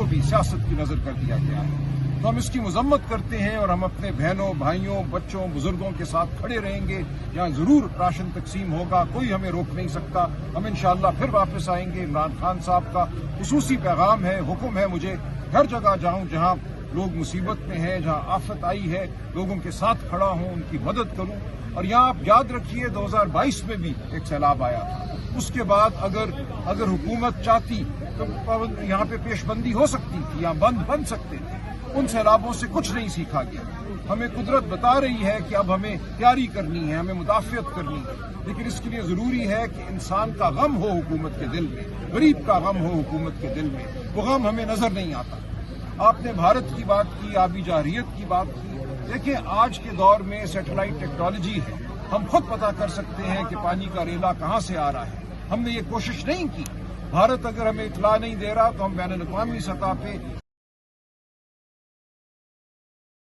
को भी सियासत की नजर कर दिया गया है। तो हम इसकी मजम्मत करते हैं और हम अपने बहनों, भाइयों, बच्चों, बुजुर्गों के साथ खड़े रहेंगे। यहाँ जरूर राशन तकसीम होगा, कोई हमें रोक नहीं सकता। हम इंशाअल्लाह फिर वापस आएंगे। इमरान खान साहब का खुसूसी पैगाम है, हुक्म है मुझे हर जगह जाऊं जहां लोग मुसीबत में हैं, जहां आफत आई है, लोगों के साथ खड़ा हूं, उनकी मदद करूं। और यहाँ आप याद रखिए 2022 में भी एक सैलाब आया था। उसके बाद अगर हुकूमत चाहती तो यहाँ पे पेशबंदी हो सकती थी, यहाँ बंद बन सकते थे। उन सैलाबों से कुछ नहीं सीखा गया। हमें कुदरत बता रही है कि अब हमें तैयारी करनी है, हमें मुदाफियत करनी है, लेकिन इसके लिए जरूरी है कि इंसान का गम हो हुकूमत के दिल में, गरीब का गम हो हुकूमत के दिल में। वो गम हमें नजर नहीं आता। आपने भारत की बात की, आबी जारियत की बात की। देखिए, आज के दौर में सैटेलाइट टेक्नोलॉजी है, हम खुद पता कर सकते हैं कि पानी का रेला कहां से आ रहा है। हमने ये कोशिश नहीं की। भारत अगर हमें इतला नहीं दे रहा तो हम बैन अल-अक़वामी सतह पे